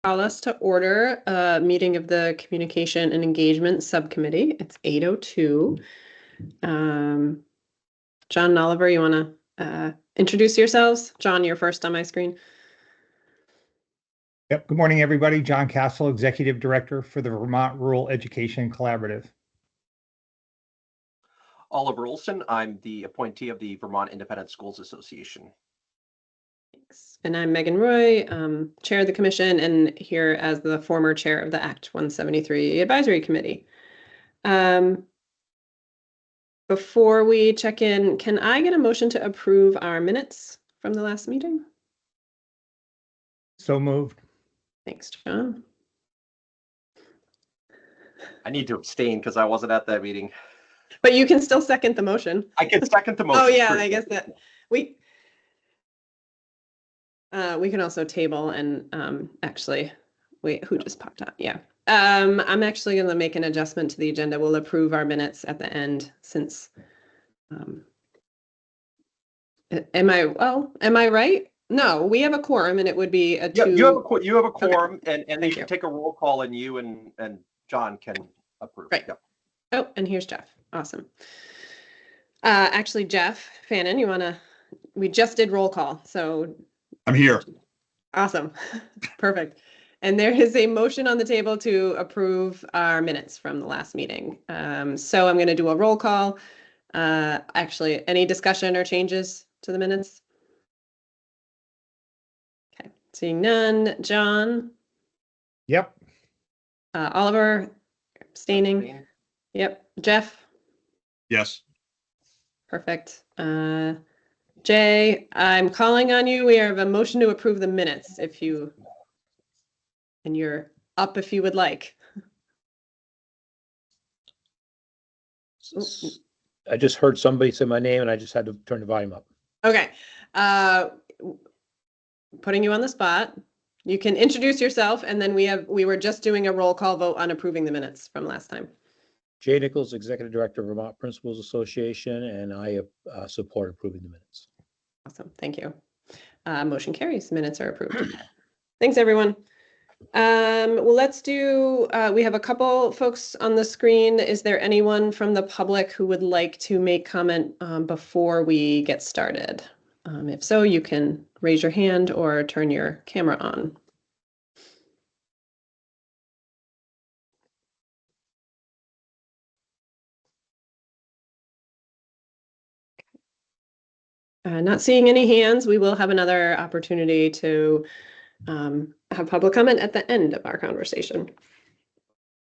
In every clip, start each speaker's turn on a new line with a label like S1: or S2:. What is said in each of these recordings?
S1: Call us to order a meeting of the Communication and Engagement Subcommittee. It's 8:02. John and Oliver, you want to introduce yourselves? John, you're first on my screen.
S2: Yep. Good morning, everybody. John Castle, Executive Director for the Vermont Rural Education Collaborative.
S3: Oliver Olson, I'm the appointee of the Vermont Independent Schools Association.
S1: Thanks. And I'm Megan Roy, Chair of the Commission, and here as the former Chair of the Act 173 Advisory Committee. Before we check in, can I get a motion to approve our minutes from the last meeting?
S2: So moved.
S1: Thanks, John.
S3: I need to abstain because I wasn't at that meeting.
S1: But you can still second the motion.
S3: I can second the motion.
S1: Oh yeah, I guess that we can also table and actually wait, who just popped up? Yeah. I'm actually going to make an adjustment to the agenda. We'll approve our minutes at the end since am I right? No, we have a quorum and it would be a two.
S3: You have a quorum. Okay. and they
S1: should
S3: take a roll call and you and John can approve.
S1: Right.
S3: Yep.
S1: Oh, and here's Jeff. Awesome. Actually, Jeff Fannin, we just did roll call, so.
S4: I'm here.
S1: Awesome. Perfect. And there is a motion on the table to approve our minutes from the last meeting. So I'm going to do a roll call. Actually, any discussion or changes to the minutes? Okay, seeing none. John?
S2: Yep.
S1: Oliver? Abstaining? Yep. Jeff?
S4: Yes.
S1: Perfect. Jay, I'm calling on you. We have a motion to approve the minutes and you're up if you would like.
S5: I just heard somebody say my name and I just had to turn the volume up.
S1: Okay. Putting you on the spot. You can introduce yourself and then we were just doing a roll call vote on approving the minutes from last time.
S5: Jay Nichols, Executive Director of Vermont Principals Association, and I support approving the minutes.
S1: Awesome. Thank you. Motion carries. Minutes are approved. Thanks, everyone. Well, let's do, we have a couple folks on the screen. Is there anyone from the public who would like to make comment before we get started? If so, you can raise your hand or turn your camera on. Not seeing any hands, we will have another opportunity to have public comment at the end of our conversation.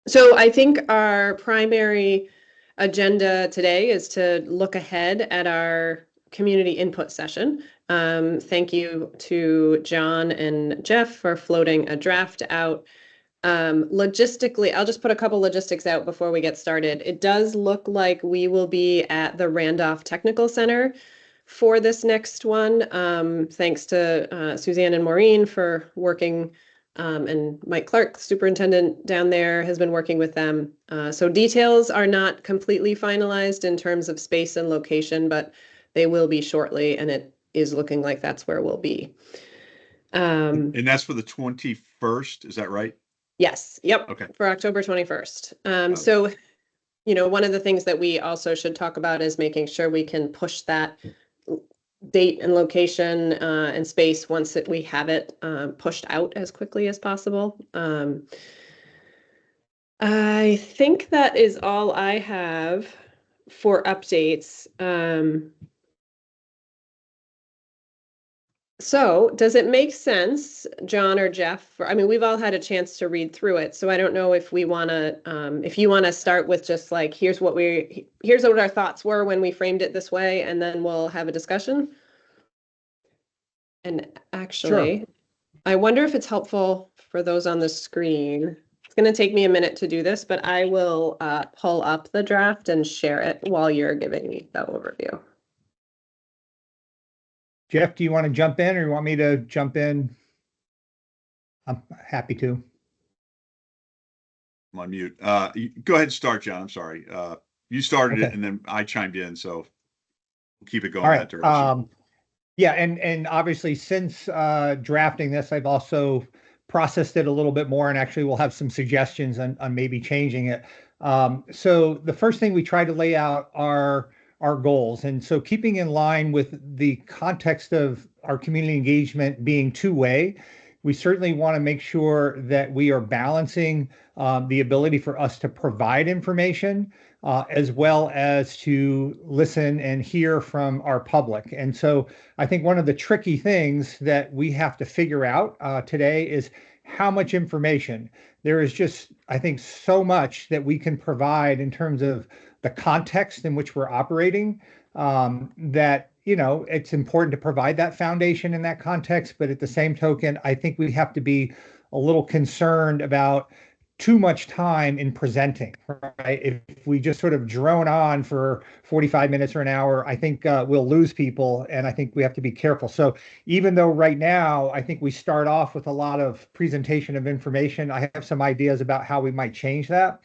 S1: So I think our primary agenda today is to look ahead at our community input session. Thank you to John and Jeff for floating a draft out. Logistically, I'll just put a couple logistics out before we get started. It does look like we will be at the Randolph Technical Center for this next one. Thanks to Suzanne and Maureen for working, and Mike Clark, superintendent down there, has been working with them. So details are not completely finalized in terms of space and location, but they will be shortly, and it is looking like that's where we'll be.
S4: And that's for the 21st, is that right?
S1: Yes, yep,
S4: okay.
S1: For October 21st. So, one of the things that we also should talk about is making sure we can push that date and location and space once we have it pushed out as quickly as possible. I think that is all I have for updates. So does it make sense, John or Jeff? We've all had a chance to read through it, so I don't know if we want to, if you want to start with just like, here's what our thoughts were when we framed it this way, and then we'll have a discussion. And actually, sure. I wonder if it's helpful for those on the screen. It's going to take me a minute to do this, but I will pull up the draft and share it while you're giving me the overview.
S2: Jeff, do you want to jump in or you want me to jump in? I'm happy to.
S4: I'm on mute. Go ahead and start, John. I'm sorry. You started
S2: Okay.
S4: it and then I chimed in, so we'll keep it going.
S2: All right.
S4: That direction.
S2: Yeah, and obviously since drafting this, I've also processed it a little bit more, and actually we'll have some suggestions on maybe changing it. So the first thing we try to lay out are our goals. And so keeping in line with the context of our community engagement being two-way, we certainly want to make sure that we are balancing the ability for us to provide information as well as to listen and hear from our public. And so I think one of the tricky things that we have to figure out today is how much information. There is just, I think, so much that we can provide in terms of the context in which we're operating, that, it's important to provide that foundation in that context. But at the same token, I think we have to be a little concerned about too much time in presenting, right? If we just sort of drone on for 45 minutes or an hour, I think we'll lose people, and I think we have to be careful. So even though right now, I think we start off with a lot of presentation of information, I have some ideas about how we might change that.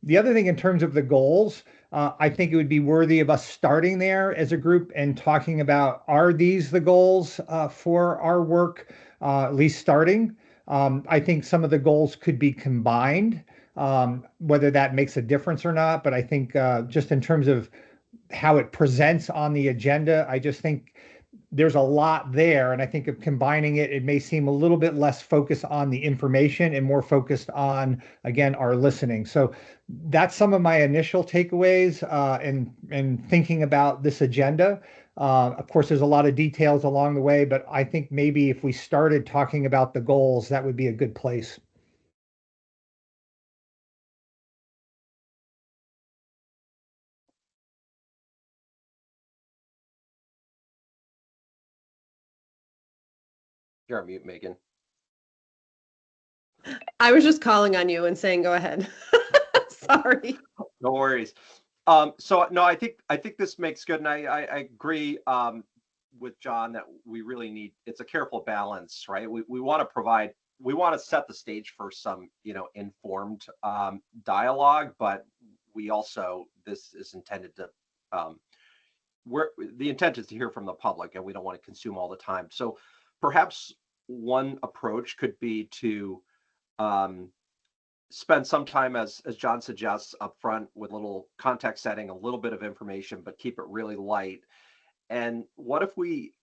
S2: The other thing in terms of the goals, I think it would be worthy of us starting there as a group and talking about, are these the goals for our work, at least starting? I think some of the goals could be combined, whether that makes a difference or not. But I think just in terms of how it presents on the agenda, I just think there's a lot there. And I think of combining it, it may seem a little bit less focused on the information and more focused on, again, our listening. So that's some of my initial takeaways and thinking about this agenda. Of course, there's a lot of details along the way, but I think maybe if we started talking about the goals, that would be a good place.
S3: You're on mute, Megan.
S1: I was just calling on you and saying, go ahead. Sorry.
S3: No worries. So no, I think this makes good, and I agree with John that we really need, it's a careful balance, right? We want to provide, we want to set the stage for some, informed dialogue, but we also, this is intended to, the intent is to hear from the public, and we don't want to consume all the time. So perhaps one approach could be to spend some time, as John suggests, up front with a little context setting, a little bit of information, but keep it really light. And what if we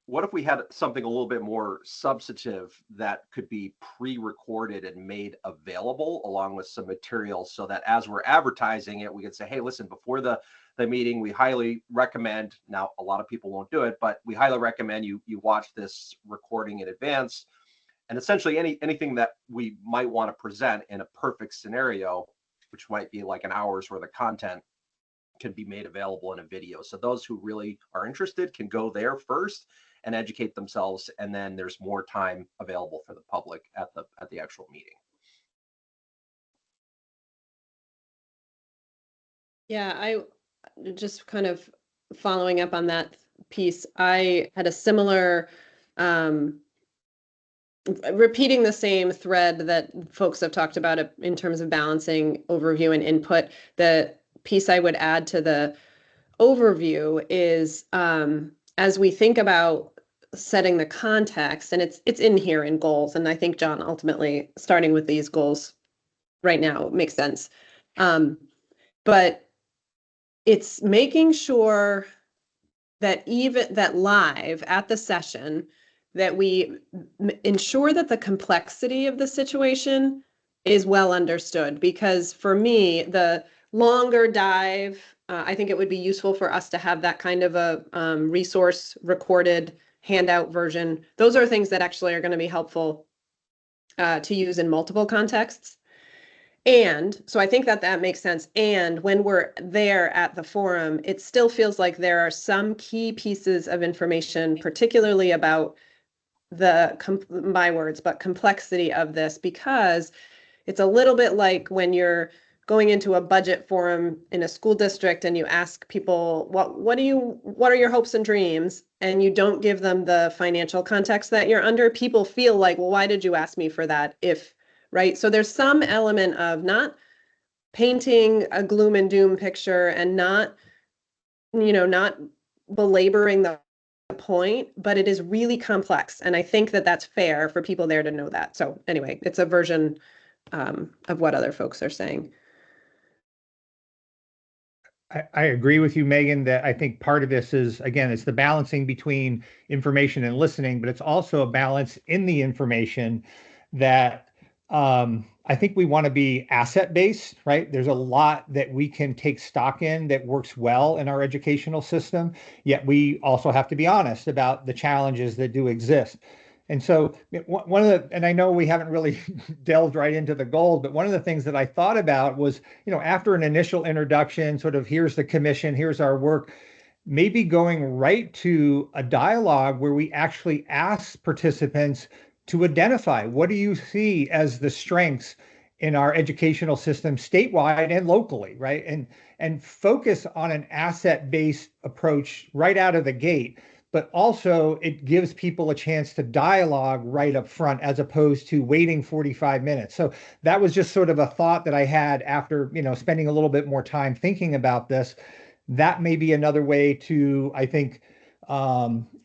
S3: had something a little bit more substantive that could be pre-recorded and made available along with some materials, so that as we're advertising it, we can say, hey, listen, before the meeting, we highly recommend, now a lot of people won't do it, but we highly recommend you watch this recording in advance. And essentially anything that we might want to present in a perfect scenario, which might be like an hour's worth of content, can be made available in a video. So those who really are interested can go there first and educate themselves, and then there's more time available for the public at the actual meeting.
S1: Yeah, I just kind of following up on that piece. I had a similar repeating the same thread that folks have talked about in terms of balancing overview and input. The piece I would add to the overview is as we think about setting the context, and it's in here in goals, and I think, John, ultimately starting with these goals right now makes sense. But it's making sure that even that live at the session, that we ensure that the complexity of the situation is well understood. Because for me, the longer dive, I think it would be useful for us to have that kind of a resource recorded handout version. Those are things that actually are going to be helpful to use in multiple contexts. And so I think that makes sense. And when we're there at the forum, it still feels like there are some key pieces of information, particularly about my words, but complexity of this, because it's a little bit like when you're going into a budget forum in a school district and you ask people, what are your hopes and dreams? And you don't give them the financial context that you're under. People feel like, well, why did you ask me for that? Right? So there's some element of not painting a gloom and doom picture and not belaboring the point, but it is really complex. And I think that that's fair for people there to know that. So anyway, it's a version of what other folks are saying.
S2: I agree with you, Megan, that I think part of this is, again, it's the balancing between information and listening, but it's also a balance in the information that I think we want to be asset-based, right? There's a lot that we can take stock in that works well in our educational system, yet we also have to be honest about the challenges that do exist. And so one of the, and I know we haven't really delved right into the goals, but one of the things that I thought about was, after an initial introduction, sort of here's the commission, here's our work, maybe going right to a dialogue where we actually ask participants to identify what do you see as the strengths in our educational system statewide and locally, right? And focus on an asset-based approach right out of the gate. But also it gives people a chance to dialogue right up front as opposed to waiting 45 minutes. So that was just sort of a thought that I had after, spending a little bit more time thinking about this. That may be another way to, I think,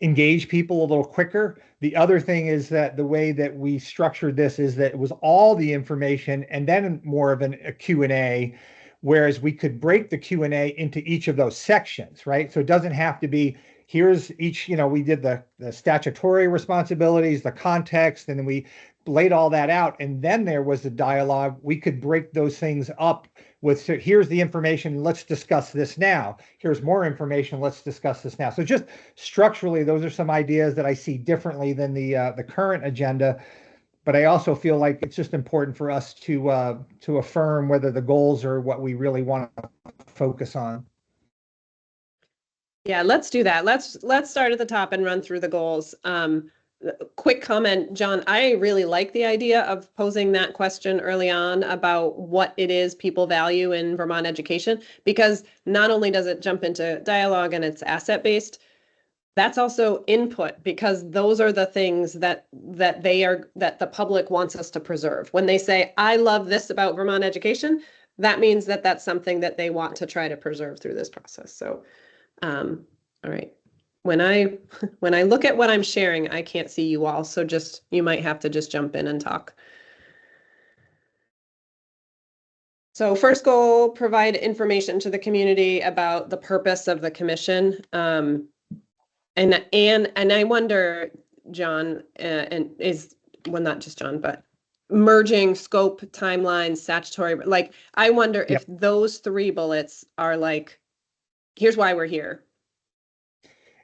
S2: engage people a little quicker. The other thing is that the way that we structured this is that it was all the information and then more of a Q&A, whereas we could break the Q&A into each of those sections, right? So it doesn't have to be, here's each, we did the statutory responsibilities, the context, and then we laid all that out. And then there was the dialogue. We could break those things up with, so here's the information, let's discuss this now. Here's more information, let's discuss this now. So just structurally, those are some ideas that I see differently than the current agenda. But I also feel like it's just important for us to affirm whether the goals are what we really want to focus on.
S1: Yeah, let's do that. Let's start at the top and run through the goals. Quick comment, John, I really like the idea of posing that question early on about what it is people value in Vermont education, because not only does it jump into dialogue and it's asset-based, that's also input, because those are the things that the public wants us to preserve. When they say, I love this about Vermont education, that means that that's something that they want to try to preserve through this process. So, all right. When I look at what I'm sharing, I can't see you all. So you might have to just jump in and talk. So first goal, provide information to the community about the purpose of the commission. And I wonder, John, well, not just John, but merging scope, timeline, statutory, like, I wonder if those 3 bullets are like, here's why we're here.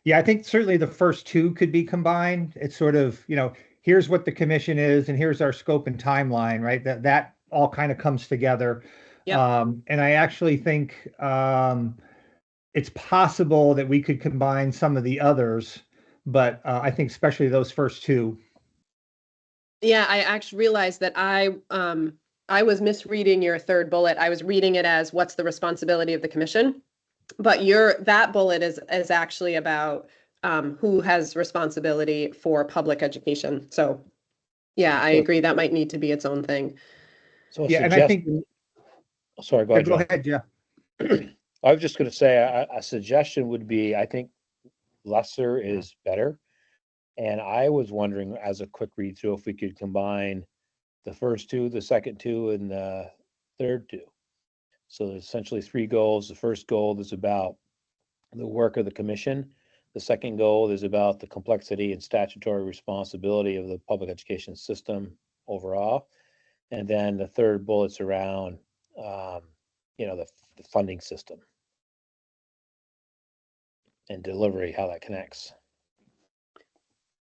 S2: Yeah, I think certainly the first 2 could be combined. It's sort of, here's what the commission is and here's our scope and timeline, right? That all kind of comes together. Yep. And I actually think it's possible that we could combine some of the others, but I think especially those first 2.
S1: Yeah, I actually realized that I was misreading your 3rd bullet. I was reading it as what's the responsibility of the commission. But that bullet is actually about who has responsibility for public education. So yeah, I agree. That might need to be its own thing.
S5: So
S2: yeah, and I think.
S5: Sorry, go ahead.
S2: Go ahead, yeah.
S5: I was just going to say a suggestion would be, I think lesser is better. And I was wondering, as a quick read through, if we could combine the first 2, the second 2, and the third 2. So there's essentially 3 goals. The first goal is about the work of the commission. The second goal is about the complexity and statutory responsibility of the public education system overall. And then the third bullet's around, the funding system and delivery, how that connects.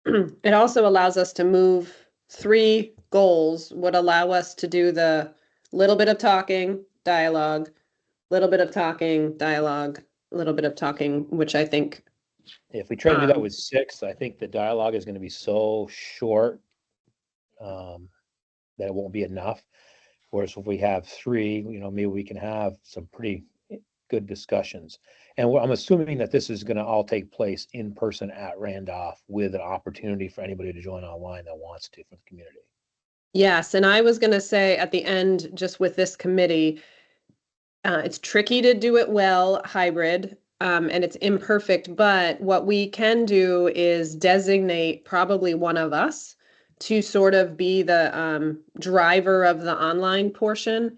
S1: It also allows us to move 3 goals, would allow us to do the little bit of talking, dialogue, little bit of talking, dialogue, a little bit of talking, which I think.
S5: If we try to do that with 6, I think the dialogue is going to be so short that it won't be enough. Whereas if we have 3, maybe we can have some pretty good discussions. And I'm assuming that this is going to all take place in person at Randolph, with an opportunity for anybody to join online that wants to from the community.
S1: Yes, and I was going to say at the end, just with this committee, it's tricky to do it well hybrid. and it's imperfect, but what we can do is designate probably one of us to sort of be the driver of the online portion.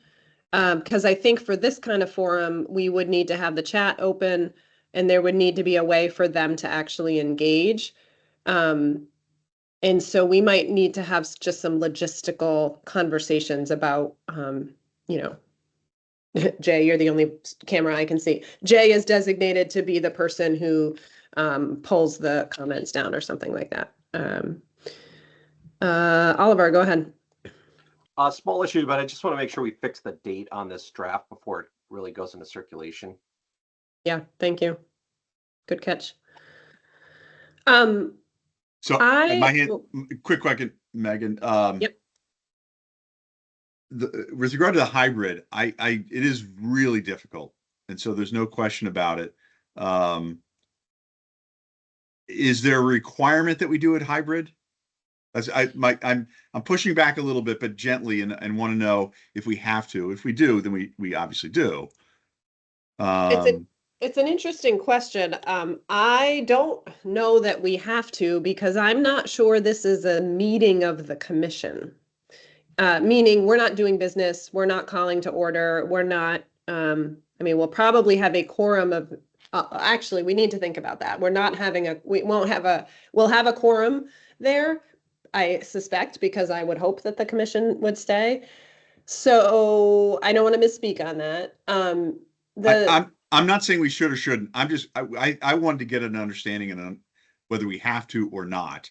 S1: Because I think for this kind of forum, we would need to have the chat open and there would need to be a way for them to actually engage. And so we might need to have just some logistical conversations about, you know, Jay, you're the only camera I can see. Jay is designated to be the person who pulls the comments down or something like that. Oliver, go ahead.
S3: A small issue, but I just want to make sure we fix the date on this draft before it really goes into circulation.
S1: Yeah, thank you. Good catch.
S4: So my hand, quick question, Megan.
S1: Yep.
S4: With regard to the hybrid, it is really difficult, and so there's no question about it. Is there a requirement that we do it hybrid? I'm pushing back a little bit, but gently, and want to know if we have to. If we do, then we obviously do.
S1: It's an interesting question. I don't know that we have to because I'm not sure this is a meeting of the commission. Meaning we're not doing business, we're not calling to order, we're not, I mean, we'll probably have a quorum of, actually, we need to think about that. We'll have a quorum there, I suspect, because I would hope that the commission would stay. So I don't want to misspeak on that.
S4: I'm not saying we should or shouldn't. I wanted to get an understanding on whether we have to or not.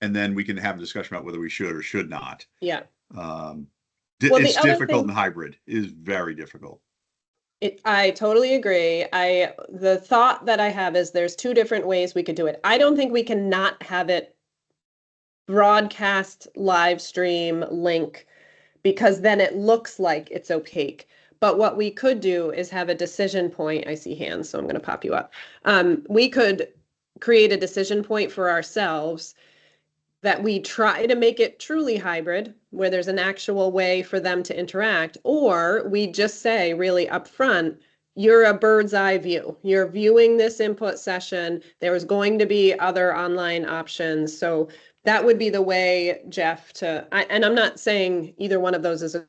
S4: And then we can have a discussion about whether we should or should not.
S1: Yeah.
S4: It's difficult in hybrid. It is very difficult.
S1: I totally agree. The thought that I have is there's two different ways we could do it. I don't think we can not have it broadcast live stream link because then it looks like it's opaque. But what we could do is have a decision point. I see hands, so I'm going to pop you up. We could create a decision point for ourselves that we try to make it truly hybrid, where there's an actual way for them to interact, or we just say really upfront, you're a bird's eye view. You're viewing this input session. There is going to be other online options. So that would be the way, Jeff, and I'm not saying either one of those is a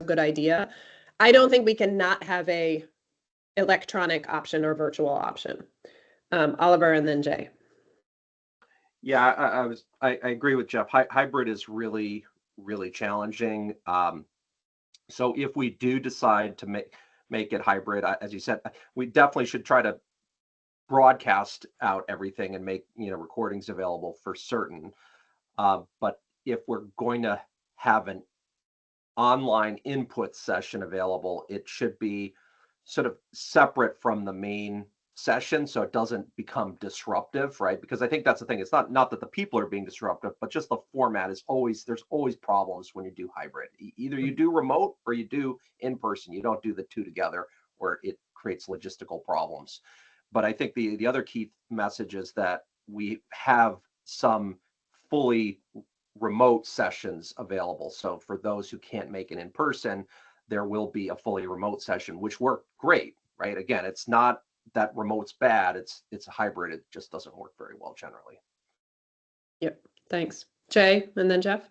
S1: good idea. I don't think we can not have a electronic option or virtual option. Oliver and then Jay.
S3: Yeah, I agree with Jeff. Hybrid is really, really challenging. So if we do decide to make it hybrid, as you said, we definitely should try to broadcast out everything and make recordings available for certain. But if we're going to have an online input session available, it should be sort of separate from the main session so it doesn't become disruptive, right? Because I think that's the thing. It's not that the people are being disruptive, but just the format there's always problems when you do hybrid. Either you do remote or you do in person. You don't do the two together where it creates logistical problems. But I think the other key message is that we have some fully remote sessions available. So for those who can't make it in person, there will be a fully remote session, which worked great, right? Again, it's not that remote's bad. It's a hybrid. It just doesn't work very well generally.
S1: Yep. Thanks. Jay, and then Jeff.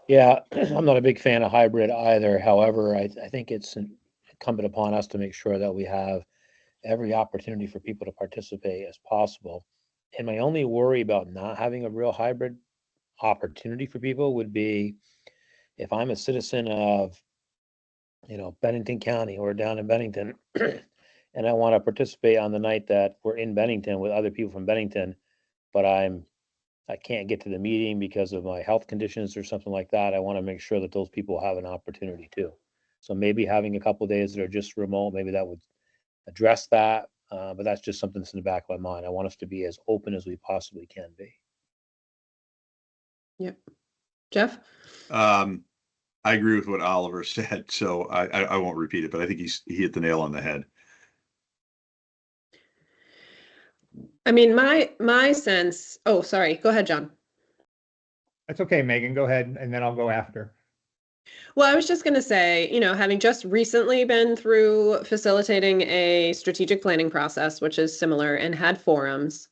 S5: Yeah, I'm not a big fan of hybrid either. However, I think it's incumbent upon us to make sure that we have every opportunity for people to participate as possible. And my only worry about not having a real hybrid opportunity for people would be if I'm a citizen of, Bennington County or down in Bennington, and I want to participate on the night that we're in Bennington with other people from Bennington, but I can't get to the meeting because of my health conditions or something like that. I want to make sure that those people have an opportunity too. So maybe having a couple of days that are just remote, maybe that would address that. But that's just something that's in the back of my mind. I want us to be as open as we possibly can be.
S1: Yep. Jeff?
S4: I agree with what Oliver said, so I won't repeat it, but I think he hit the nail on the head.
S1: I mean, my sense. Oh, sorry. Go ahead, John.
S2: That's okay, Megan. Go ahead, and then I'll go after.
S1: Well, I was just going to say, having just recently been through facilitating a strategic planning process, which is similar, and had forums,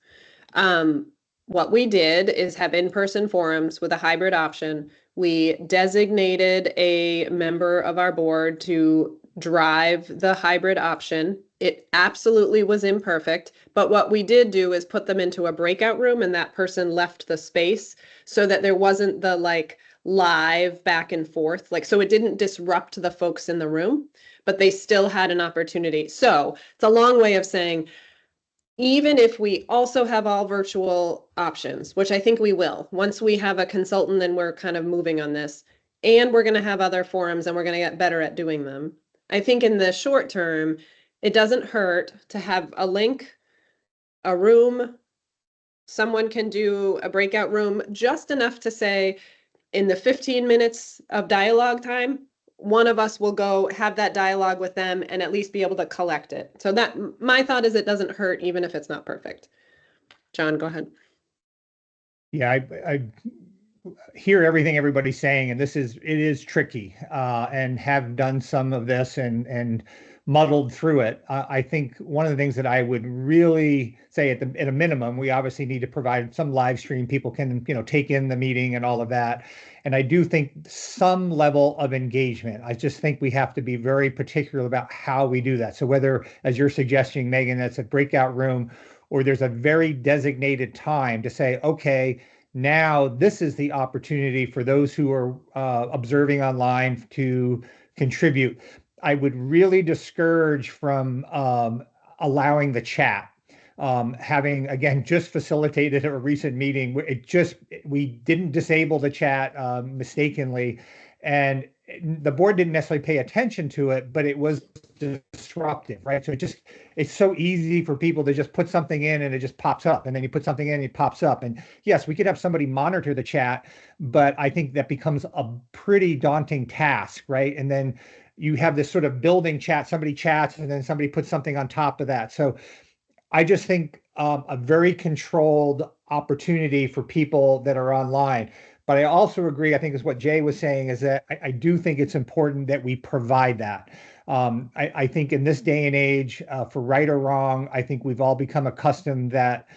S1: what we did is have in-person forums with a hybrid option. We designated a member of our board to drive the hybrid option. It absolutely was imperfect, but what we did do is put them into a breakout room and that person left the space so that there wasn't the live back and forth. So it didn't disrupt the folks in the room, but they still had an opportunity. So it's a long way of saying, even if we also have all virtual options, which I think we will, once we have a consultant and we're kind of moving on this, and we're going to have other forums and we're going to get better at doing them. I think in the short term, it doesn't hurt to have a link, a room, someone can do a breakout room just enough to say, in the 15 minutes of dialogue time, one of us will go have that dialogue with them and at least be able to collect it. So that my thought is it doesn't hurt even if it's not perfect. John, go ahead.
S2: Yeah, I hear everything everybody's saying, and it is tricky, and have done some of this and muddled through it. I think one of the things that I would really say at a minimum, we obviously need to provide some live stream. People can, take in the meeting and all of that. And I do think some level of engagement. I just think we have to be very particular about how we do that. So whether, as you're suggesting, Megan, that's a breakout room, or there's a very designated time to say, okay, now this is the opportunity for those who are observing online to contribute. I would really discourage from allowing the chat. Having, again, just facilitated a recent meeting, we didn't disable the chat mistakenly, and the board didn't necessarily pay attention to it, but it was disruptive, right? So it's so easy for people to just put something in and it just pops up, and then you put something in and it pops up. And yes, we could have somebody monitor the chat, but I think that becomes a pretty daunting task, right? And then you have this sort of building chat, somebody chats and then somebody puts something on top of that. So I just think a very controlled opportunity for people that are online. But I also agree, I think is what Jay was saying, is that I do think it's important that we provide that. I think in this day and age, for right or wrong, I think we've all become accustomed that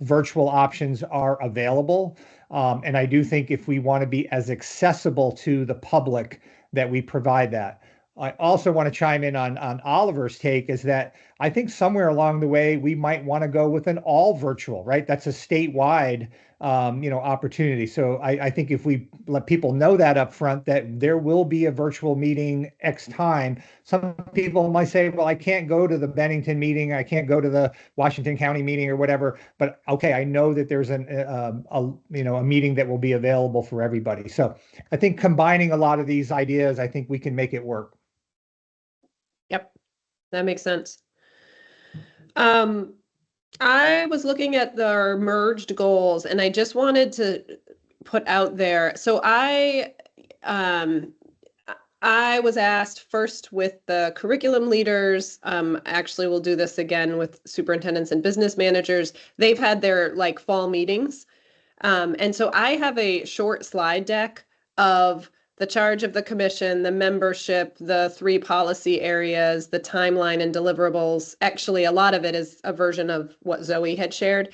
S2: virtual options are available. And I do think if we want to be as accessible to the public, that we provide that. I also want to chime in on Oliver's take, is that I think somewhere along the way we might want to go with an all virtual, right? That's a statewide, opportunity. So I think if we let people know that up front, that there will be a virtual meeting X time. Some people might say, well, I can't go to the Bennington meeting, I can't go to the Washington County meeting or whatever, but okay, I know that there's a meeting that will be available for everybody. So I think combining a lot of these ideas, I think we can make it work.
S1: Yep, that makes sense. I was looking at the merged goals and I just wanted to put out there. So I was asked first with the curriculum leaders. Actually, we'll do this again with superintendents and business managers. They've had their fall meetings. And so I have a short slide deck of the charge of the commission, the membership, the 3 policy areas, the timeline and deliverables. Actually, a lot of it is a version of what Zoe had shared.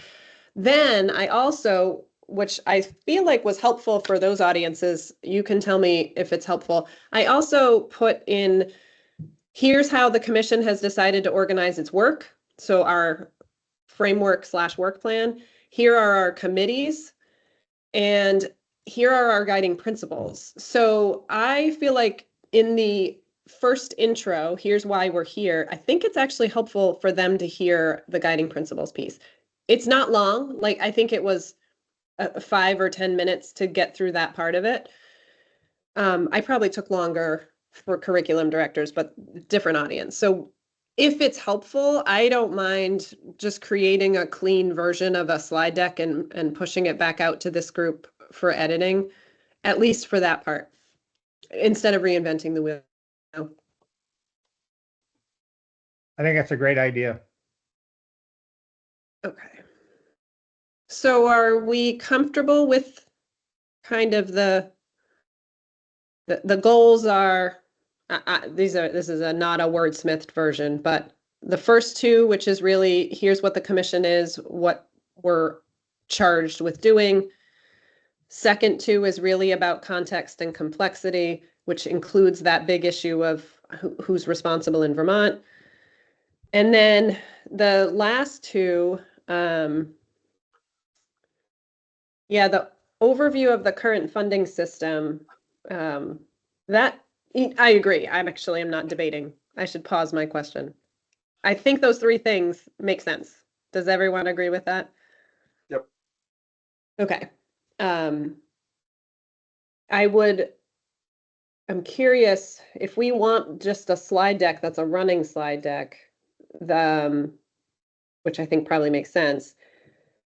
S1: Then I also, which I feel like was helpful for those audiences, you can tell me if it's helpful. I also put in, here's how the commission has decided to organize its work. So our framework/work plan. Here are our committees. And here are our guiding principles. So I feel like in the first intro, here's why we're here, I think it's actually helpful for them to hear the guiding principles piece. It's not long. I think it was 5 or 10 minutes to get through that part of it. I probably took longer for curriculum directors, but different audience. So if it's helpful, I don't mind just creating a clean version of a slide deck and pushing it back out to this group for editing, at least for that part, instead of reinventing the wheel.
S2: I think that's a great idea.
S1: Okay. So are we comfortable with kind of the the goals are, this is not a wordsmithed version, but the first two, which is really, here's what the commission is, what we're charged with doing. Second two is really about context and complexity, which includes that big issue of who's responsible in Vermont. And then the last two, the overview of the current funding system, that I agree. I'm not debating. I should pause my question. I think those three things make sense. Does everyone agree with that?
S3: Yep.
S1: Okay. I'm curious if we want just a slide deck that's a running slide deck, which I think probably makes sense.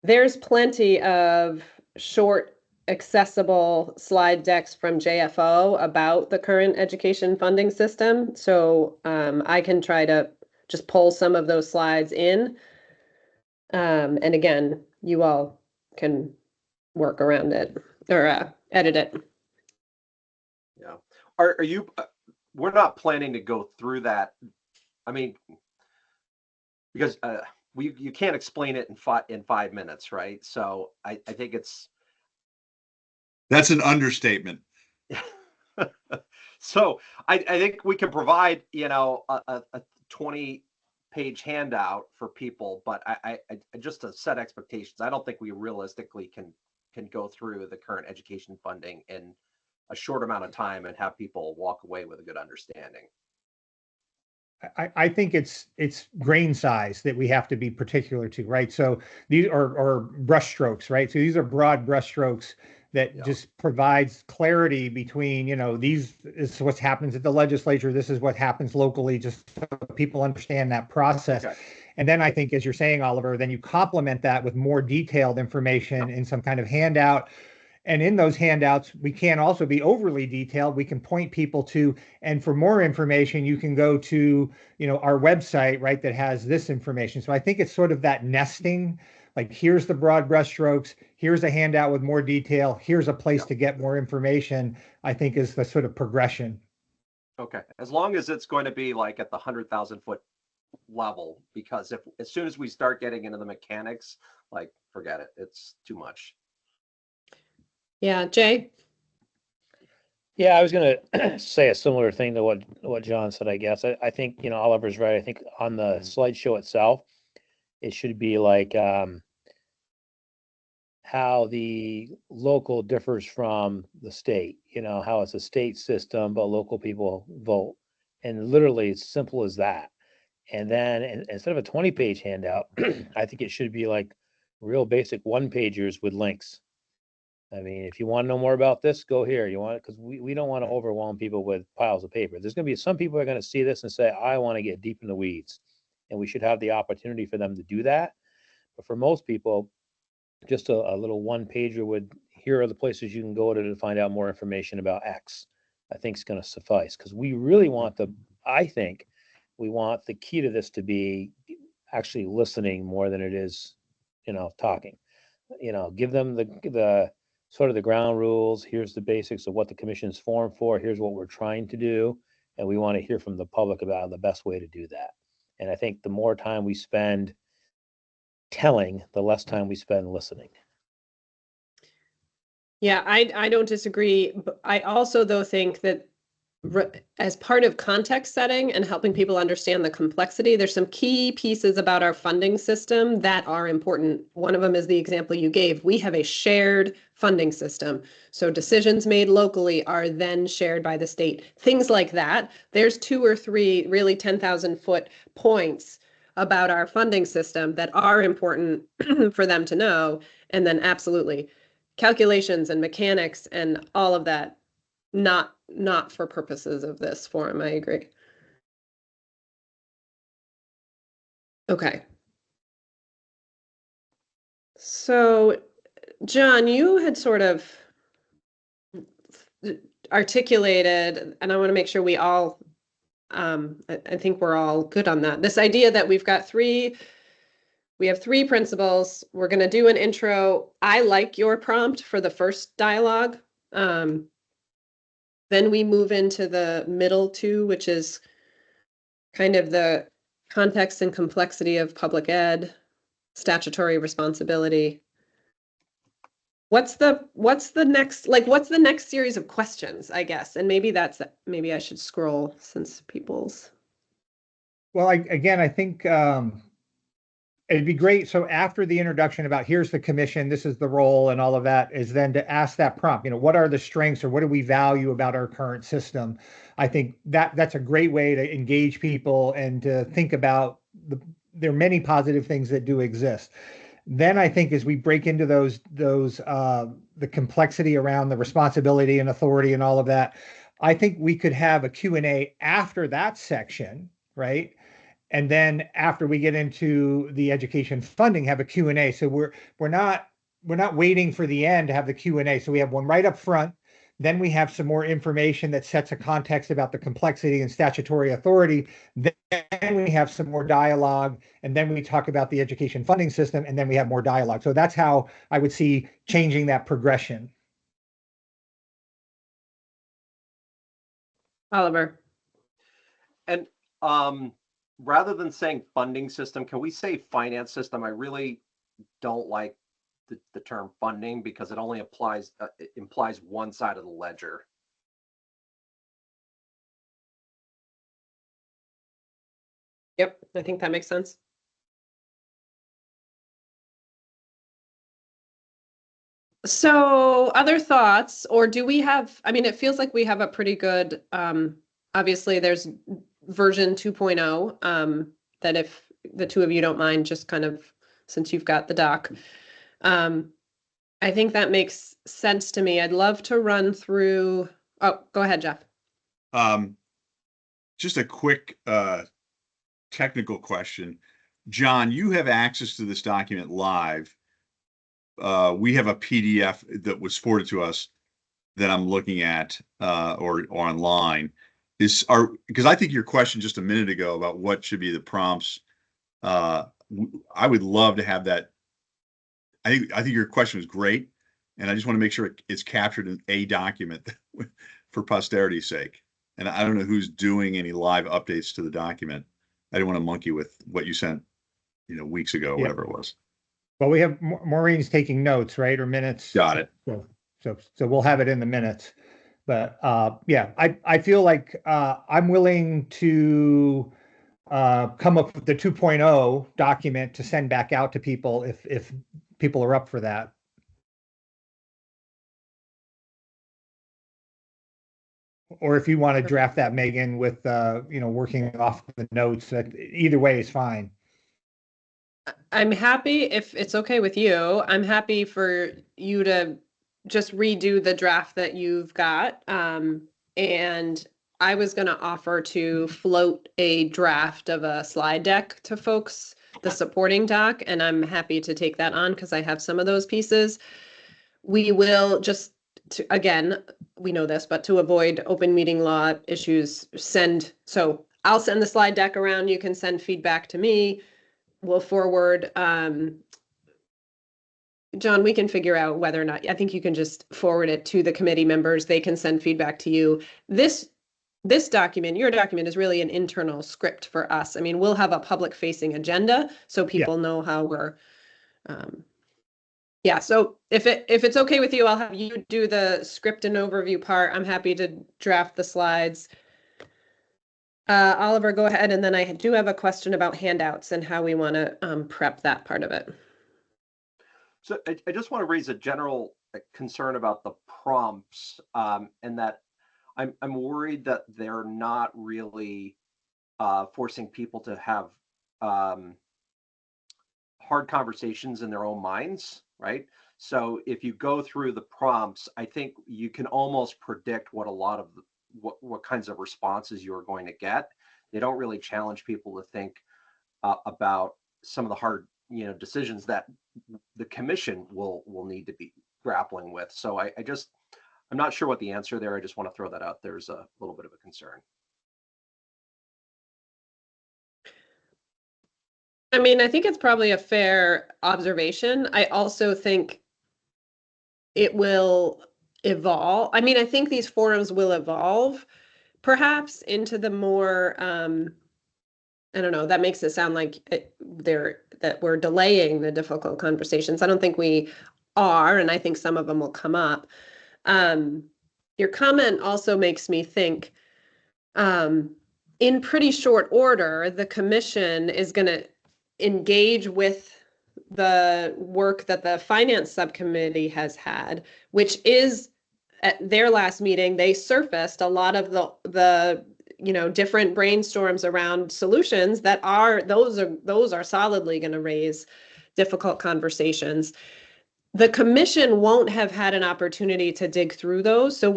S1: There's plenty of short, accessible slide decks from JFO about the current education funding system. So I can try to just pull some of those slides in. And again, you all can work around it or edit it.
S3: Yeah. Are you, we're not planning to go through that. I mean, because you can't explain it in 5 minutes, right? So I think
S4: that's an understatement.
S3: So I think we can provide, a 20-page handout for people, but I just to set expectations, I don't think we realistically can go through the current education funding in a short amount of time and have people walk away with a good understanding.
S2: I think it's grain size that we have to be particular to, right? So these are brush strokes, right? So these are broad brush strokes that just provides clarity between, these is what happens at the legislature, this is what happens locally, just so people understand that process. Okay. And then I think, as you're saying, Oliver, then you complement that with more detailed information in some kind of handout. And in those handouts, we can't also be overly detailed. We can point people to, and for more information, you can go to, our website, right, that has this information. So I think it's sort of that nesting, like here's the broad brushstrokes, here's a handout with more detail, here's a place to get more information, I think is the sort of progression.
S3: Okay, as long as it's going to be like at the 100,000-foot level, because as soon as we start getting into the mechanics, like forget it, it's too much.
S1: Yeah, Jay?
S5: Yeah, I was going to say a similar thing to what John said, I guess. I think, Oliver's right. I think on the slideshow itself, it should be like how the local differs from the state, how it's a state system, but local people vote. And literally, it's simple as that. And then instead of a 20-page handout, I think it should be like real basic one-pagers with links. I mean, if you want to know more about this, go here. You want it because we don't want to overwhelm people with piles of paper. There's going to be some people are going to see this and say, I want to get deep in the weeds. And we should have the opportunity for them to do that. But for most people, just a little one-pager with, here are the places you can go to find out more information about X, I think is going to suffice. Because we really want I think we want the key to this to be actually listening more than it is, talking. Give them the sort of the ground rules. Here's the basics of what the commission's formed for. Here's what we're trying to do. And we want to hear from the public about the best way to do that. And I think the more time we spend telling, the less time we spend listening.
S1: Yeah, I don't disagree. But I also, though, think that as part of context setting and helping people understand the complexity, there's some key pieces about our funding system that are important. One of them is the example you gave. We have a shared funding system. So decisions made locally are then shared by the state. Things like that. There's 2 or 3 really 10,000-foot points about our funding system that are important for them to know. And then absolutely calculations and mechanics and all of that, not for purposes of this forum. I agree. Okay. So, John, you had sort of articulated, and I want to make sure we all, I think we're all good on that. This idea that we have 3 principles. We're going to do an intro. I like your prompt for the first dialogue. Then we move into the middle two, which is kind of the context and complexity of public ed, statutory responsibility. What's the next series of questions, I guess? And maybe maybe I should scroll since people's.
S2: Well, I think it'd be great. So after the introduction about here's the commission, this is the role and all of that, is then to ask that prompt, what are the strengths or what do we value about our current system? I think that's a great way to engage people and to think about there are many positive things that do exist. Then I think as we break into those the complexity around the responsibility and authority and all of that, I think we could have a Q&A after that section, right? And then after we get into the education funding, have a Q&A. So we're not waiting for the end to have the Q&A. So we have one right up front. Then we have some more information that sets a context about the complexity and statutory authority. Then we have some more dialogue, and then we talk about the education funding system, and then we have more dialogue. So that's how I would see changing that progression.
S1: Oliver.
S3: And rather than saying funding system, can we say finance system? I really don't like the term funding because it only implies one side of the ledger.
S1: Yep, I think that makes sense. So other thoughts, or do we have, I mean, it feels like we have a pretty good, obviously there's version 2.0, that if the two of you don't mind, just kind of, since you've got the doc, I think that makes sense to me. I'd love to run through, oh, go ahead, Jeff.
S4: Just a quick technical question. John, you have access to this document live. We have a PDF that was forwarded to us that I'm looking at or online. Because I think your question just a minute ago about what should be the prompts, I would love to have that. I think your question was great, and I just want to make sure it's captured in a document for posterity's sake. And I don't know who's doing any live updates to the document. I didn't want to monkey with what you sent, weeks ago, whatever it was.
S2: Well, we have Maureen's taking notes, right, or minutes.
S4: Got it.
S2: So we'll have it in the minutes. But yeah, I feel like I'm willing to come up with the 2.0 document to send back out to people if people are up for that. Or if you want to draft that, Megan, with working off the notes, that either way is fine.
S1: I'm happy, if it's okay with you, I'm happy for you to just redo the draft that you've got. And I was going to offer to float a draft of a slide deck to folks, the supporting doc, and I'm happy to take that on because I have some of those pieces. We will just, again, we know this, but to avoid open meeting law issues, so I'll send the slide deck around. You can send feedback to me. We'll forward, John, we can figure out whether or not, I think you can just forward it to the committee members. They can send feedback to you. This document, your document, is really an internal script for us. I mean, we'll have a public facing agenda so people know how we're, yeah. So if it's okay with you, I'll have you do the script and overview part. I'm happy to draft the slides. Oliver, go ahead. And then I do have a question about handouts and how we want to prep that part of it.
S3: So I just want to raise a general concern about the prompts, and that I'm worried that they're not really forcing people to have hard conversations in their own minds, right? So if you go through the prompts, I think you can almost predict what a lot of what kinds of responses you're going to get. They don't really challenge people to think about some of the hard decisions that the commission will need to be grappling with. So I'm not sure what the answer there. I just want to throw that out. There's a little bit of a concern.
S1: I mean, I think it's probably a fair observation. I also think it will evolve. I mean, I think these forums will evolve perhaps into the more, I don't know, that makes it sound like that we're delaying the difficult conversations. I don't think we are, and I think some of them will come up. Your comment also makes me think, in pretty short order, the commission is going to engage with the work that the finance subcommittee has had, which is at their last meeting, they surfaced a lot of the different brainstorms around solutions that are those are solidly going to raise difficult conversations. The commission won't have had an opportunity to dig through those. So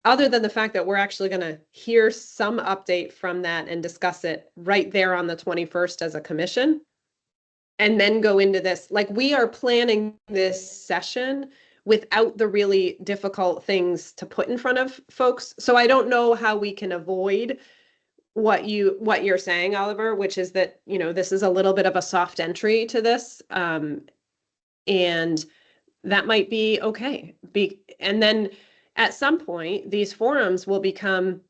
S1: other than the fact that we're actually going to hear some update from that and discuss it right there on the 21st as a commission, and then go into this, like, we are planning this session without the really difficult things to put in front of folks. So I don't know how we can avoid what you're saying, Oliver, which is that, this is a little bit of a soft entry to this. And that might be okay. And then at some point, these forums will become,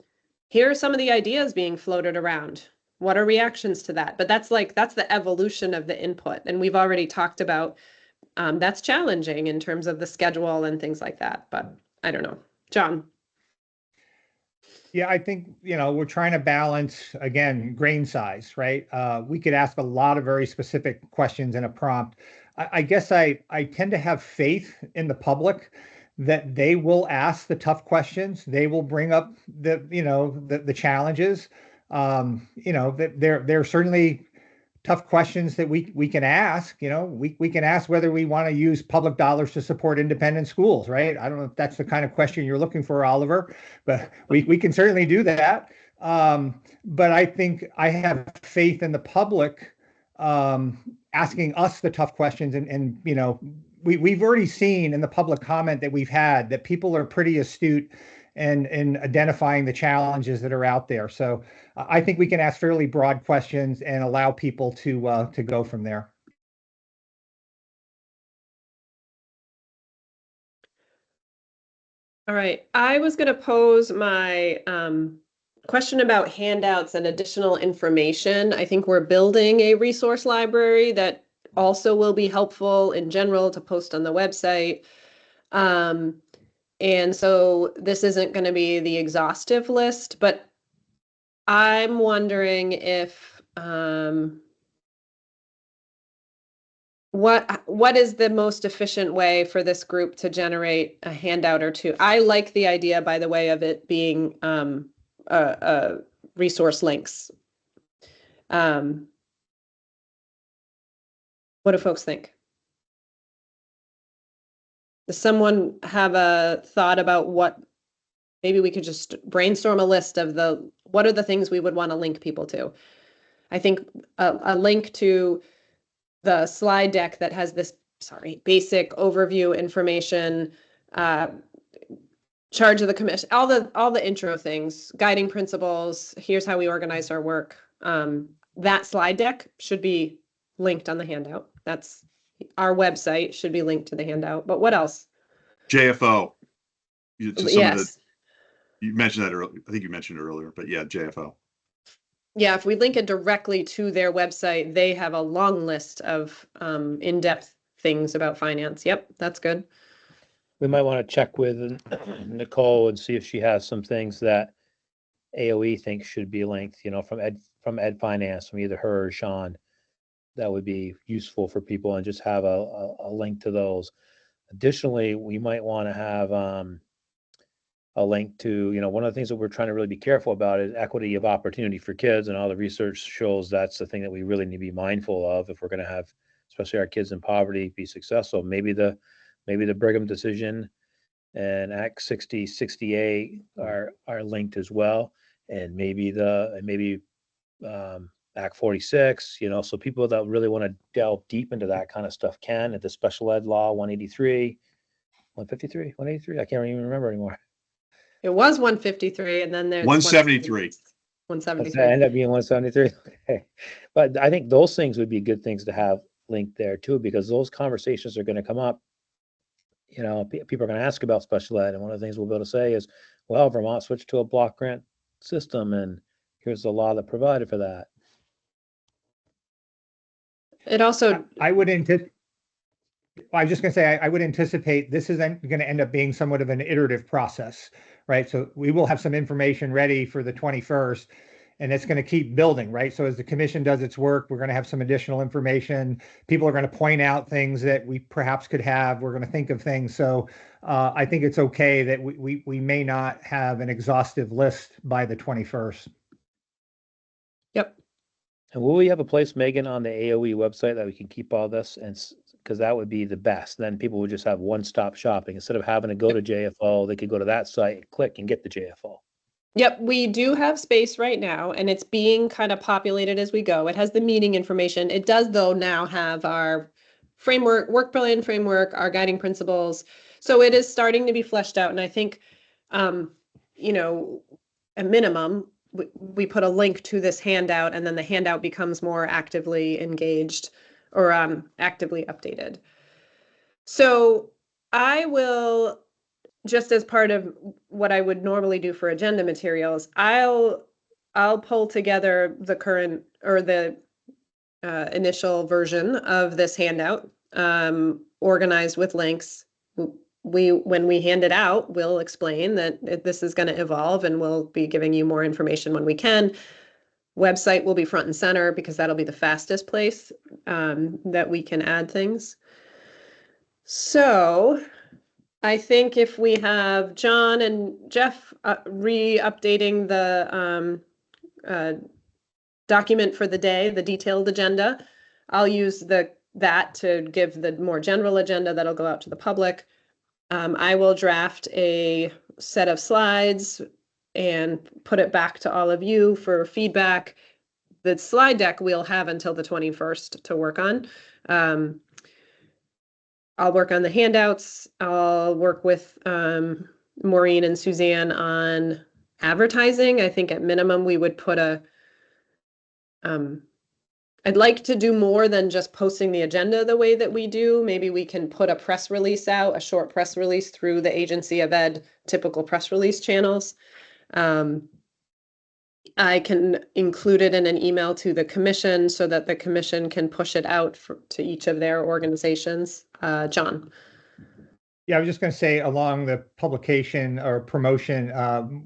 S1: here are some of the ideas being floated around. What are reactions to that? But that's the evolution of the input. And we've already talked about, that's challenging in terms of the schedule and things like that. But I don't know. John.
S2: Yeah, I think, we're trying to balance, again, grain size, right? We could ask a lot of very specific questions in a prompt. I guess I tend to have faith in the public that they will ask the tough questions. They will bring up the challenges. That there are certainly tough questions that we can ask. We can ask whether we want to use public dollars to support independent schools, right? I don't know if that's the kind of question you're looking for, Oliver, but we can certainly do that. But I think I have faith in the public asking us the tough questions, and we've already seen in the public comment that we've had that people are pretty astute in identifying the challenges that are out there. So I think we can ask fairly broad questions and allow people to go from there.
S1: All right. I was going to pose my question about handouts and additional information. I think we're building a resource library that also will be helpful in general to post on the website. And so this isn't going to be the exhaustive list, but I'm wondering if what is the most efficient way for this group to generate a handout or two? I like the idea, by the way, of it being resource links. What do folks think? Does someone have a thought about maybe we could just brainstorm a list of what are the things we would want to link people to? I think a link to the slide deck that has this, basic overview information, charge of the commission, all the intro things, guiding principles, here's how we organize our work. That slide deck should be linked on the handout. That's our website should be linked to the handout. But what else?
S4: JFO.
S1: Yes.
S4: You mentioned that earlier. I think you mentioned it earlier, but yeah, JFO.
S1: Yeah, if we link it directly to their website, they have a long list of in-depth things about finance. Yep, that's good.
S5: We might want to check with Nicole and see if she has some things that AOE thinks should be linked, from Ed Finance, from either her or Sean. That would be useful for people, and just have a link to those. Additionally, we might want to have a link to, one of the things that we're trying to really be careful about is equity of opportunity for kids, and all the research shows that's the thing that we really need to be mindful of if we're going to have, especially our kids in poverty, be successful. Maybe the Brigham decision and Act 6068 are linked as well, and maybe Act 46, so people that really want to delve deep into that kind of stuff can, at the special ed law 183, 153, 183, I can't even remember anymore.
S1: It was 153, and then there's
S4: 173.
S1: 173.
S5: That ended up being 173. Okay. But I think those things would be good things to have linked there too, because those conversations are going to come up, you know, people are going to ask about special ed, and one of the things we'll be able to say is, well, Vermont switched to a block grant system, and here's the law that provided for that.
S1: It also,
S2: I would anticipate, I was just gonna say, I would anticipate this is gonna end up being somewhat of an iterative process, right? So we will have some information ready for the 21st, and it's gonna keep building, right? So as the commission does its work, we're gonna have some additional information. People are gonna point out things that we perhaps could have. We're gonna think of things. So I think it's okay that we may not have an exhaustive list by the 21st.
S1: yep.
S5: And will we have a place, Megan, on the AOE website that we can keep all this? And because that would be the best. Then people would just have one-stop shopping. Instead of having to go to JFO, they could go to that site and click and get the JFO.
S1: Yep, we do have space right now, and it's being kind of populated as we go. It has the meeting information. It does, though, now have our framework, work plan framework, our guiding principles. So it is starting to be fleshed out, and I think, you know, a minimum, we put a link to this handout, and then the handout becomes more actively engaged or actively updated. So I will, just as part of what I would normally do for agenda materials, I'll pull together the current or the initial version of this handout, organized with links. When we hand it out, we'll explain that this is going to evolve, and we'll be giving you more information when we can. Website will be front and center because that'll be the fastest place that we can add things. So I think if we have John and Jeff re-updating the document for the day, the detailed agenda, I'll use that to give the more general agenda that'll go out to the public. I will draft a set of slides and put it back to all of you for feedback. The slide deck we'll have until the 21st to work on. I'll work on the handouts. I'll work with Maureen and Suzanne on advertising. I think at minimum we would put I'd like to do more than just posting the agenda the way that we do. Maybe we can put a press release out, a short press release through the Agency of Ed typical press release channels. I can include it in an email to the commission so that the commission can push it out to each of their organizations. John.
S2: Yeah, I was just going to say along the publication or promotion,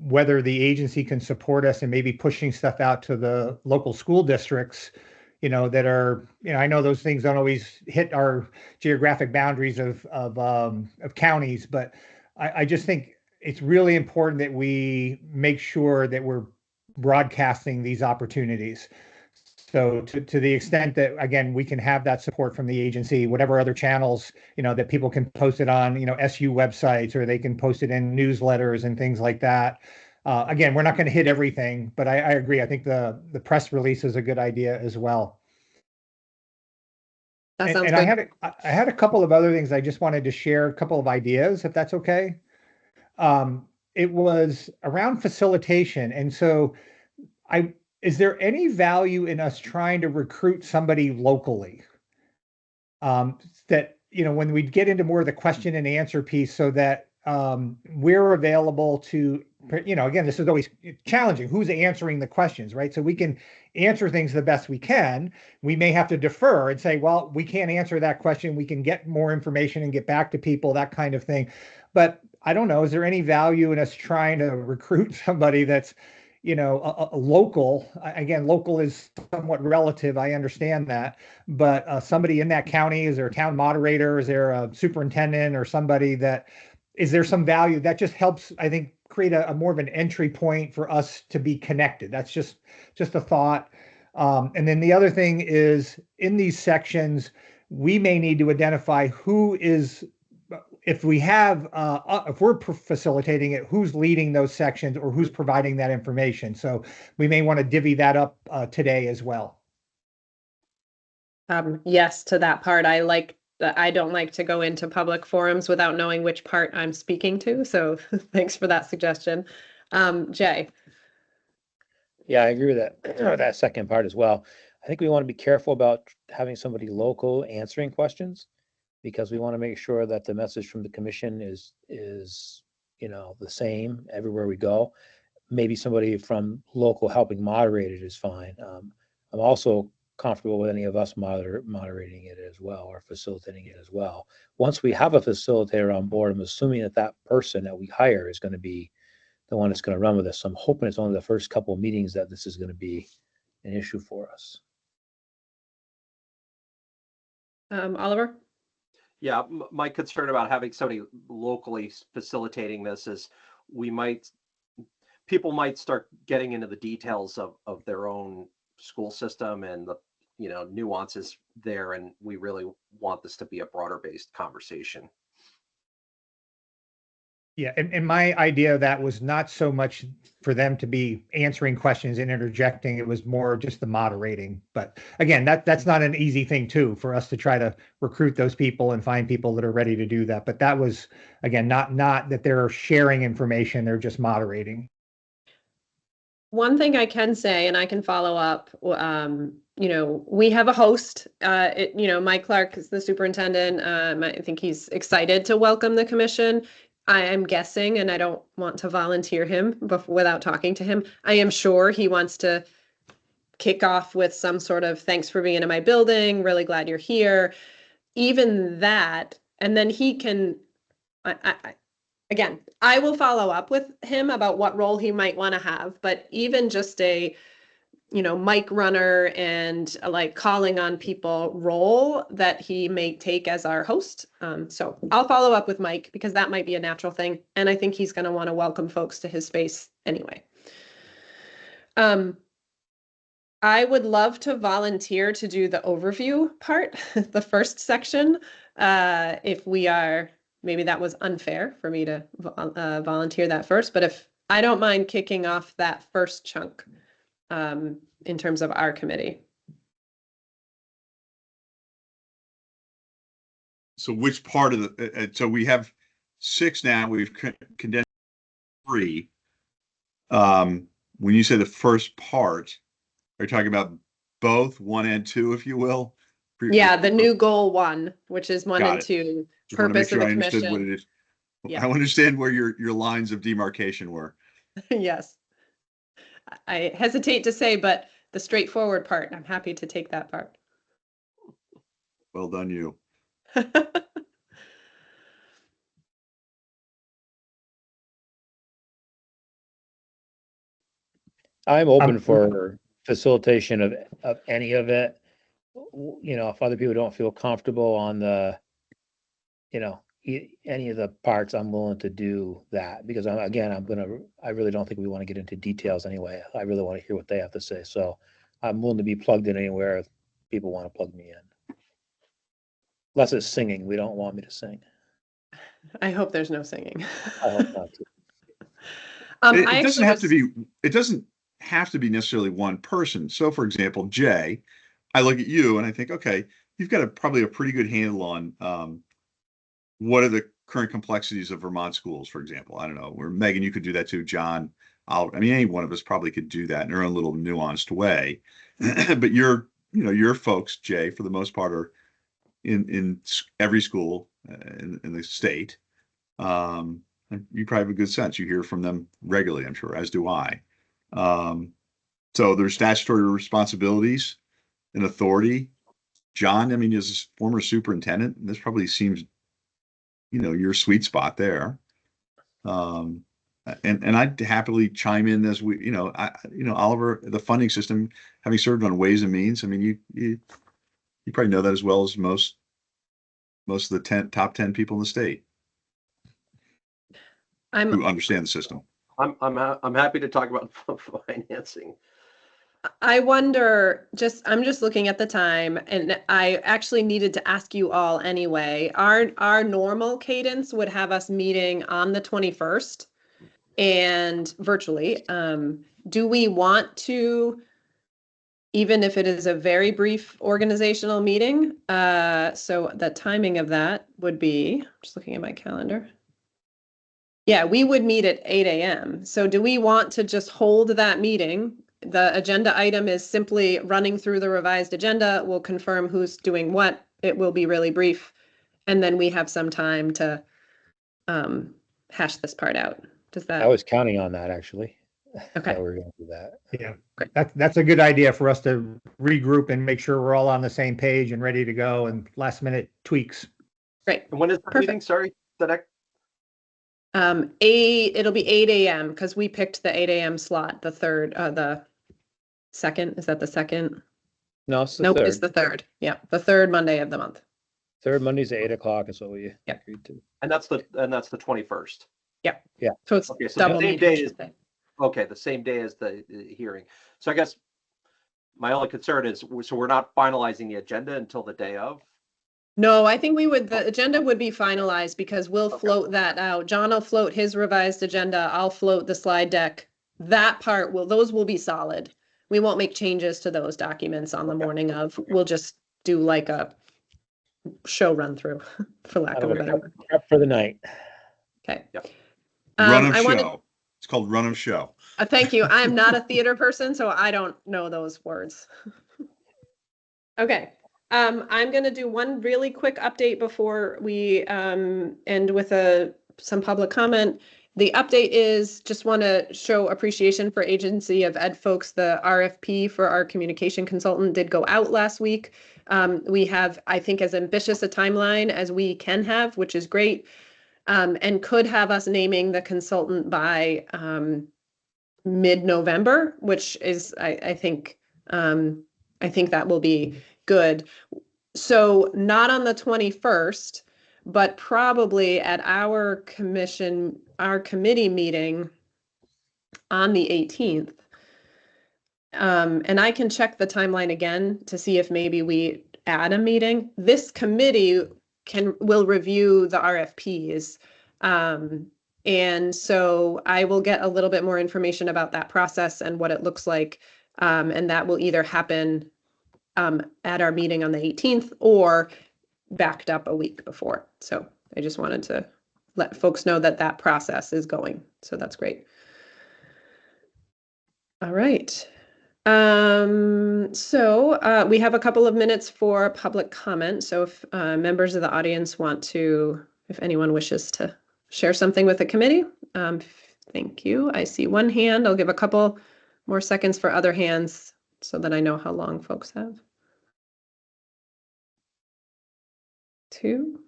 S2: whether the agency can support us and maybe pushing stuff out to the local school districts, you know, that are, you know, I know those things don't always hit our geographic boundaries of counties, but I just think it's really important that we make sure that we're broadcasting these opportunities. So to the extent that, again, we can have that support from the agency, whatever other channels, you know, that people can post it on, you know, SU websites, or they can post it in newsletters and things like that. Again, we're not going to hit everything, but I agree. I think the press release is a good idea as well.
S1: That sounds
S2: and
S1: good.
S2: I had a couple of other things I just wanted to share, a couple of ideas, if that's okay. It was around facilitation. And so is there any value in us trying to recruit somebody locally? That, you know, when we get into more of the question and answer piece, so that we're available to, you know, again, this is always challenging. Who's answering the questions, right? So we can answer things the best we can. We may have to defer and say, well, we can't answer that question. We can get more information and get back to people, that kind of thing. But I don't know, is there any value in us trying to recruit somebody that's, you know, a local? Again, local is somewhat relative. I understand that, but somebody in that county, is there a town moderator? Is there a superintendent or somebody that, is there some value that just helps, I think, create a more of an entry point for us to be connected? That's just a thought. And then the other thing is, in these sections, we may need to identify who is, if we have, if we're facilitating it, who's leading those sections or who's providing that information. So we may want to divvy that up today as well.
S1: Yes, to that part. I don't like to go into public forums without knowing which part I'm speaking to. So thanks for that suggestion. Jay.
S5: Yeah, I agree with that, that second part as well. I think we want to be careful about having somebody local answering questions, because we want to make sure that the message from the commission is, the same everywhere we go. Maybe somebody from local helping moderate it is fine. I'm also comfortable with any of us moderating it as well, or facilitating it as well. Once we have a facilitator on board, I'm assuming that that person that we hire is going to be the one that's going to run with us. So I'm hoping it's only the first couple of meetings that this is going to be an issue for us.
S1: Oliver?
S3: Yeah, my concern about having somebody locally facilitating this is people might start getting into the details of their own school system and the nuances there, and we really want this to be a broader based conversation.
S2: Yeah, and my idea of that was not so much for them to be answering questions and interjecting. It was more just the moderating. But again, that's not an easy thing too, for us to try to recruit those people and find people that are ready to do that. But that was, again, not that they're sharing information, they're just moderating.
S1: One thing I can say, and I can follow up, we have a host. Mike Clark is the superintendent. I think he's excited to welcome the commission. I am guessing, and I don't want to volunteer him without talking to him. I am sure he wants to kick off with some sort of thanks for being in my building, really glad you're here. Even that, and then he can, again, I will follow up with him about what role he might want to have, but even just a mic runner and like calling on people role that he may take as our host. So I'll follow up with Mike because that might be a natural thing. And I think he's going to want to welcome folks to his space anyway. I would love to volunteer to do the overview part, the first section. If we are, maybe that was unfair for me to volunteer that first, but if I don't mind kicking off that first chunk, in terms of our committee.
S4: So which part of so we have 6 now, we've condensed 3. When you say the first part, are you talking about both 1 and 2, if you will?
S1: Yeah, the new goal 1, which is 1 and 2,
S4: Just want to make
S1: purpose of
S4: sure
S1: the
S4: I understood what
S1: commission.
S4: it is.
S1: Yeah.
S4: I understand where your lines of demarcation were.
S1: Yes. I hesitate to say, but the straightforward part, I'm happy to take that part.
S4: Well done, you.
S5: I'm open for facilitation of any of it. If other people don't feel comfortable on the, any of the parts, I'm willing to do that because I really don't think we want to get into details anyway. I really want to hear what they have to say. So I'm willing to be plugged in anywhere people want to plug me in. Unless it's singing. We don't want me to sing.
S1: I hope there's no singing.
S5: I hope not too.
S4: It doesn't have to be necessarily one person. So for example, Jay, I look at you and I think, okay, you've got probably a pretty good handle on what are the current complexities of Vermont schools, for example. I don't know, or Megan, you could do that too. John, any one of us probably could do that in our own little nuanced way. But your folks, Jay, for the most part, are in every school in the state. And you probably have a good sense. You hear from them regularly, I'm sure, as do I. So there's statutory responsibilities and authority. John, as a former superintendent, this probably seems, your sweet spot there. And I'd happily chime in as we, Oliver, the funding system, having served on Ways and Means. You probably know that as well as most of the top 10 people in the state who understand the system.
S3: I'm happy to talk about financing.
S1: I wonder, I'm just looking at the time, and I actually needed to ask you all anyway. Our normal cadence would have us meeting on the 21st and virtually. Do we want to, even if it is a very brief organizational meeting, so the timing of that would be, just looking at my calendar. Yeah, we would meet at 8 a.m. So do we want to just hold that meeting? The agenda item is simply running through the revised agenda. We'll confirm who's doing what. It will be really brief. And then we have some time to hash this part out. Does
S5: I
S1: that,
S5: was counting on that, actually.
S1: okay,
S5: That we're gonna do that.
S2: Yeah,
S1: Great.
S2: that's a good idea for us to regroup and make sure we're all on the same page and ready to go, and last minute tweaks.
S1: great.
S3: And when is the
S1: Perfect.
S3: meeting? Sorry, the next.
S1: It'll be 8 a.m. because we picked the 8 a.m. slot, the second, is that the second?
S5: No, it's the
S1: Nope,
S5: third.
S1: it's the third. Yeah, the third Monday of the month.
S5: Third Monday's at 8 o'clock is what we
S1: Yep.
S5: agreed to.
S3: And that's the 21st.
S1: So it's
S3: Okay, so the
S1: double
S3: same
S1: meeting.
S3: day is okay. The same day as the hearing. So I guess my only concern is so we're not finalizing the agenda until the day of.
S1: No, I think the agenda would be finalized because we'll
S3: Okay.
S1: float that out. John will float his revised agenda. I'll float the slide deck. That part those will be solid. We won't make changes to those documents on the
S3: Okay.
S1: morning of. We'll just do like a show run through, for lack of a
S5: Kind of a
S1: better word.
S5: Prep for the night.
S1: Okay.
S3: Yep.
S4: Run of
S1: I wanted,
S4: show. It's called run of show.
S1: thank you. I'm not a theater person, so I don't know those words. Okay. I'm gonna do one really quick update before we end with some public comment. The update is just want to show appreciation for Agency of Ed folks. The RFP for our communication consultant did go out last week. We have, I think, as ambitious a timeline as we can have, which is great, and could have us naming the consultant by mid-November, which is, I think that will be good. So not on the 21st, but probably at our committee meeting on the 18th. And I can check the timeline again to see if maybe we add a meeting. This committee will review the RFPs. And so I will get a little bit more information about that process and what it looks like. And that will either happen at our meeting on the 18th or backed up a week before. So I just wanted to let folks know that that process is going. So that's great. All right. So we have a couple of minutes for public comment. So if members of the audience want to, if anyone wishes to share something with the committee, thank you. I see one hand. I'll give a couple more seconds for other hands so that I know how long folks have. Two.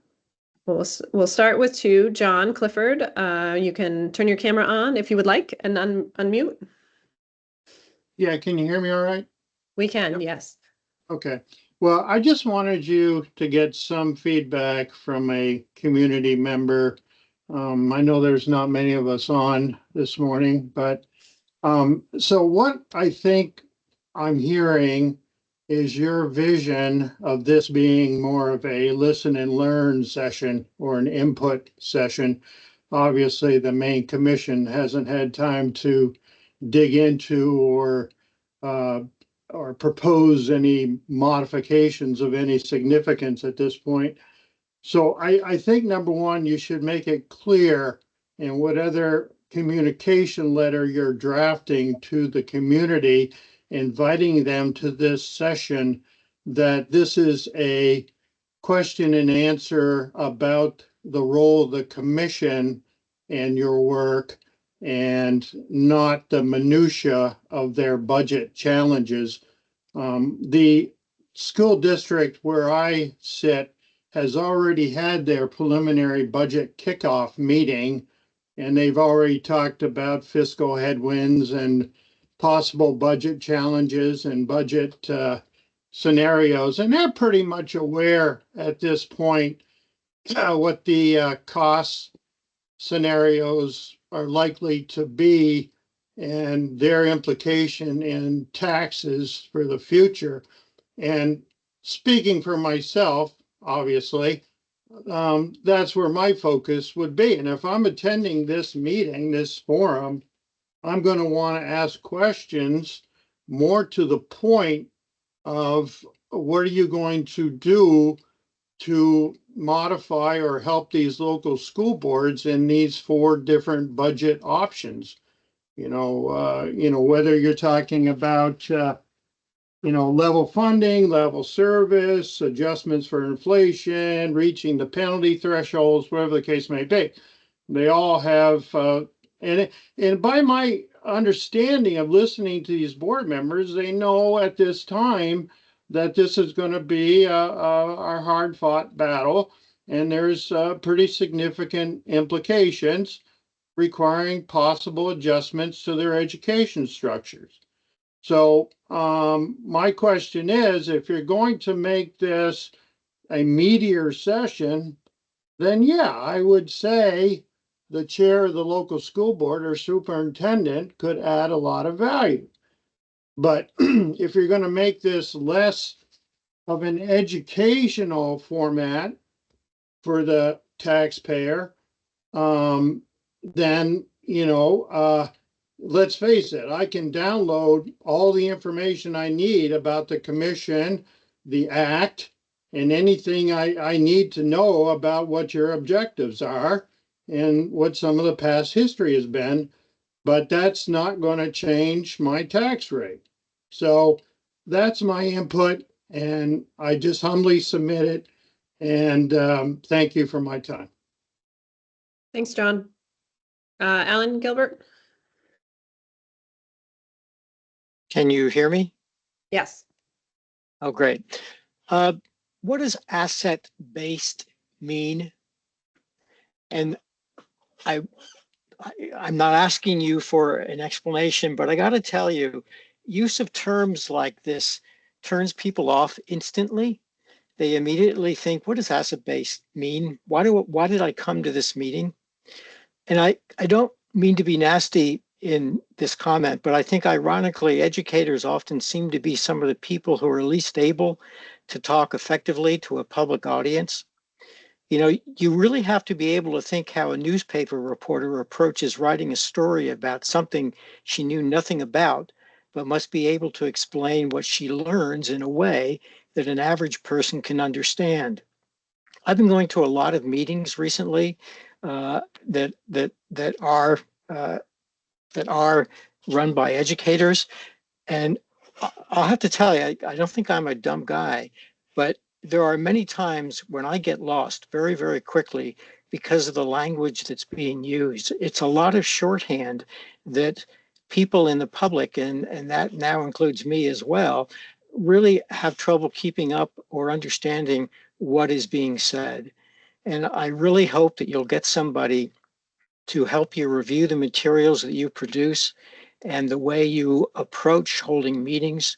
S1: We'll start with two. John Clifford, you can turn your camera on if you would like and unmute.
S6: Yeah, can you hear me all right?
S1: We can,
S3: Yep.
S1: yes.
S6: Okay. Well, I just wanted you to get some feedback from a community member. I know there's not many of us on this morning, but so what I think I'm hearing is your vision of this being more of a listen and learn session or an input session. Obviously, the main commission hasn't had time to dig into or propose any modifications of any significance at this point. So I think number one, you should make it clear in whatever communication letter you're drafting to the community, inviting them to this session, that this is a question and answer about the role of the commission and your work, and not the minutia of their budget challenges. The school district where I sit has already had their preliminary budget kickoff meeting, and they've already talked about fiscal headwinds and possible budget challenges and budget scenarios, and they're pretty much aware at this point what the cost scenarios are likely to be and their implication in taxes for the future. And speaking for myself, obviously, that's where my focus would be. And if I'm attending this meeting, this forum, I'm going to want to ask questions more to the point of what are you going to do to modify or help these local school boards in these 4 different budget options. Whether you're talking about level funding, level service, adjustments for inflation, reaching the penalty thresholds, whatever the case may be. They all have, and by my understanding of listening to these board members, they know at this time that this is going to be a hard-fought battle, and there's pretty significant implications requiring possible adjustments to their education structures. So my question is, if you're going to make this a meatier session, then yeah, I would say the chair of the local school board or superintendent could add a lot of value. But if you're going to make this less of an educational format for the taxpayer, then, let's face it, I can download all the information I need about the commission, the act, and anything I need to know about what your objectives are and what some of the past history has been, but that's not going to change my tax rate. So that's my input, and I just humbly submit it. And thank you for my time.
S1: Thanks, John. Alan Gilbert?
S7: Can you hear me?
S1: Yes.
S7: Oh, great. What does asset-based mean? And I'm not asking you for an explanation, but I got to tell you, use of terms like this turns people off instantly. They immediately think, what does asset-based mean? Why did I come to this meeting? And I don't mean to be nasty in this comment, but I think ironically, educators often seem to be some of the people who are least able to talk effectively to a public audience. You really have to be able to think how a newspaper reporter approaches writing a story about something she knew nothing about, but must be able to explain what she learns in a way that an average person can understand. I've been going to a lot of meetings recently that are run by educators, and I'll have to tell you, I don't think I'm a dumb guy, but there are many times when I get lost very, very quickly because of the language that's being used. It's a lot of shorthand that people in the public, and that now includes me as well, really have trouble keeping up or understanding what is being said. And I really hope that you'll get somebody to help you review the materials that you produce and the way you approach holding meetings.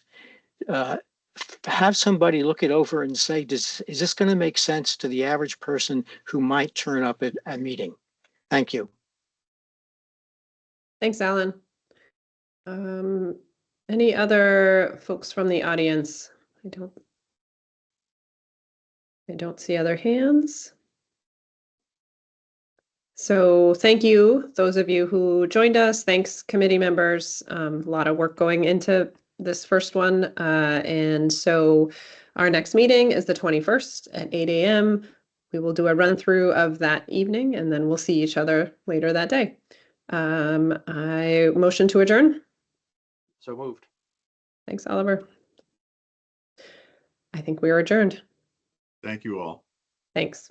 S7: Have somebody look it over and say, is this going to make sense to the average person who might turn up at a meeting? Thank you.
S1: Thanks, Alan. Any other folks from the audience? I don't see other hands. So thank you, those of you who joined us. Thanks, committee members. A lot of work going into this first one. And so our next meeting is the 21st at 8 a.m. We will do a run through of that evening, and then we'll see each other later that day. I motion to adjourn.
S3: So moved.
S1: Thanks, Oliver. I think we are adjourned.
S4: Thank you all.
S1: Thanks.